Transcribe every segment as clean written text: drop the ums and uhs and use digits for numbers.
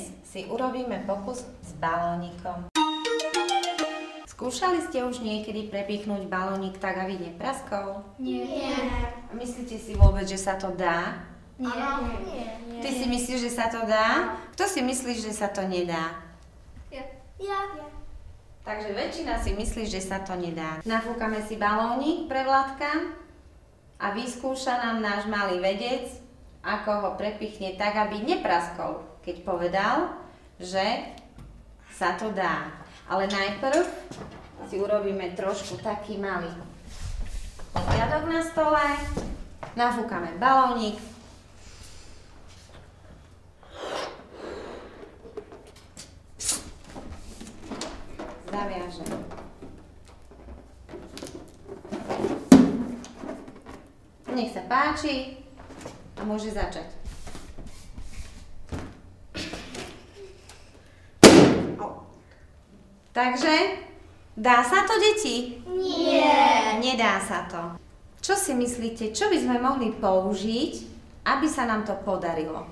Dnes si urobíme pokus s balónikom. Skúšali ste už niekedy prepichnúť balónik tak, aby nepraskol? Nie. A myslíte si vôbec, že sa to dá? Nie. Ty si myslíš, že sa to dá? Kto si myslí, že sa to nedá? Ja. Takže väčšina si myslí, že sa to nedá. Nafúkame si balónik pre Vladka a vyskúša nám náš malý vedec, ako ho prepichne tak, aby nepraskol, keď povedal, že sa to dá. Ale najprv si urobíme trošku taký malý poriadok na stole. Nafúkame balónik. Zaviažem. Nech sa páči a môže začať. Takže, dá sa to, deti? Nie. Nedá sa to. Čo si myslíte, čo by sme mohli použiť, aby sa nám to podarilo?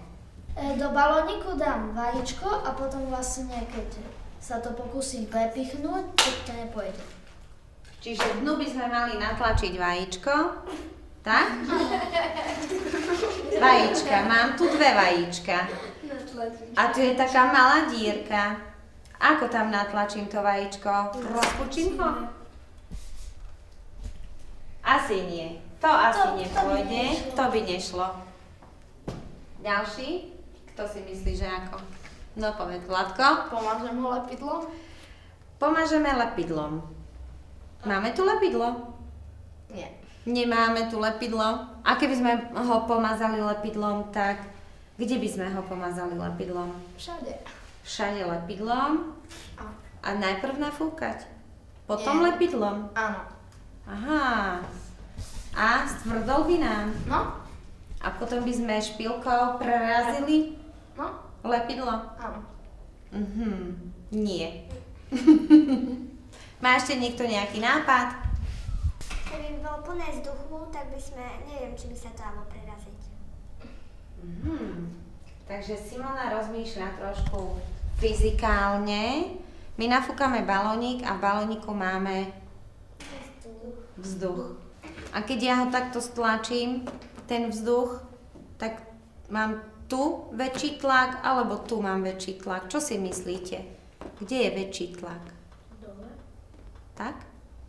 Do balóniku dám vajíčko a potom vlastne, keď sa to pokúsim prepichnúť, tak to nepôjde. Čiže dnu by sme mali natlačiť vajíčko. Tak? Vajíčka, mám tu 2 vajíčka. A tu je taká malá dierka. Ako tam natlačím to vajíčko? Rozpučím ho? Asi nie. To asi nepôjde. To by nešlo. Ďalší? Kto si myslí, že ako? No povedz, Vladko. Pomážem ho lepidlom? Pomážeme lepidlom. Máme tu lepidlo? Nie. Nemáme tu lepidlo. A keby sme ho pomazali lepidlom, tak kde by sme ho pomazali lepidlom? Všade. Všade lepidlom. A najprv nafúkať. Potom Nie. lepidlom. Áno. Aha. A stvrdol by nám. No? A potom by sme špilkou prerazili No? lepidlo. Áno. Nie. Má ešte niekto nejaký nápad? Keby bolo plné vzduchu, tak by sme, neviem, či by sa to dalo preraziť. Takže Simona rozmýšľa trošku fyzikálne. My nafúkame balónik a v balóniku máme vzduch. A keď ja ho takto stlačím, ten vzduch, tak mám tu väčší tlak, alebo tu mám väčší tlak. Čo si myslíte? Kde je väčší tlak? Dole. Tak?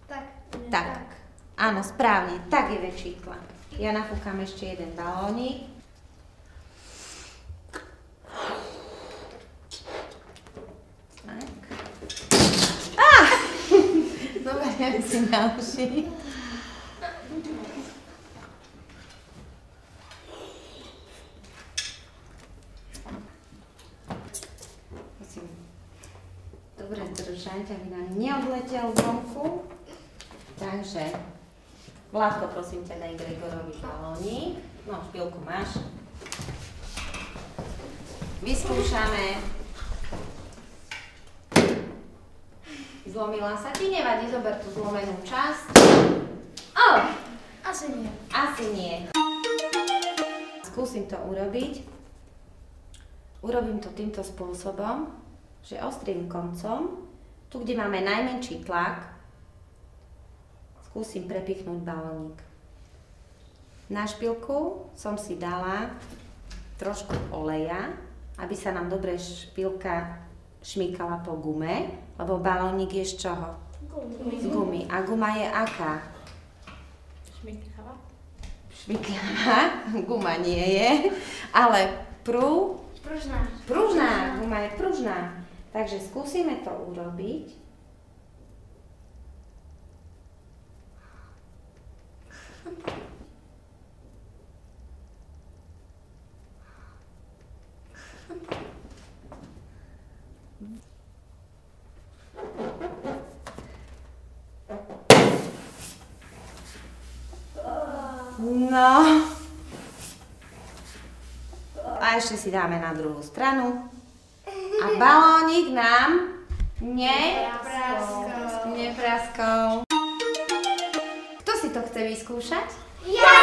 Tak. Tak. Áno, správne. Tak je väčší tlak. Ja nafúkam ešte jeden balónik. Tak. Zoberiem si ďalší. Musím dobre držať, aby nám neodletel vonku. Takže, Vládko, prosím ťa, daj Gregorovi balónik. No, špilku máš. Vyskúšame. Zlomila sa ti? Nevadí, zober tú zlomenú časť. Asi nie. Asi nie. Skúsim to urobiť. Urobím to týmto spôsobom, že ostrým koncom, tu, kde máme najmenší tlak, skúsim prepichnúť balónik. Na špilku som si dala trošku oleja, aby sa nám dobre špilka šmýkala po gume, lebo balónik je z čoho? Z gumy. A guma je aká? Šmykava. Šmykava? Guma nie je, ale Pružná. pružná. Guma je pružná. Takže skúsime to urobiť. No. A ešte si dáme na druhú stranu. A balónik nám nepraskol. Kto si to chce vyskúšať? Ja!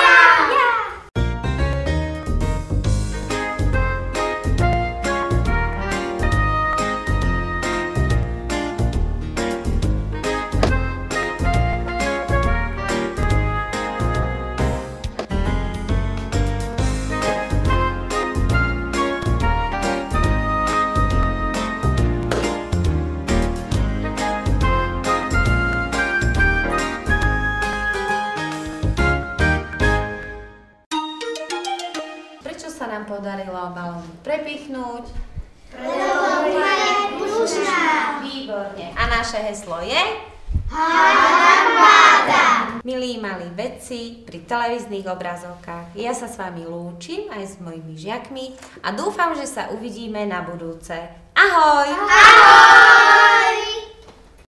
prepichnúť? Lebo je pružná. Výborne. A naše heslo je? Milí malí vedci pri televíznych obrazovkách, ja sa s vami lúčim aj s mojimi žiakmi a dúfam, že sa uvidíme na budúce. Ahoj!